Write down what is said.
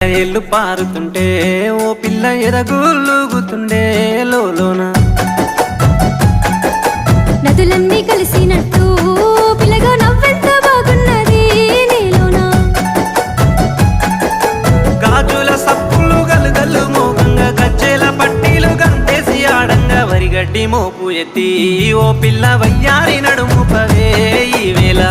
ఎల్లు పారుతుంటే ఓ పిల్ల ఎదగులుగుతుండే లోన నదులన్నీ కలిసినట్టు పిల్లగా నవ్వెంత బాగున్నది నీలోన గాజుల సప్పులు గలుగల్లు మోగంగా గజ్జెల పట్టీలు గంతేసి ఆడంగా వరిగడ్డి మోపు ఎత్తి ఓ పిల్ల వయ్యారి నడుము పవే ఈ వేళ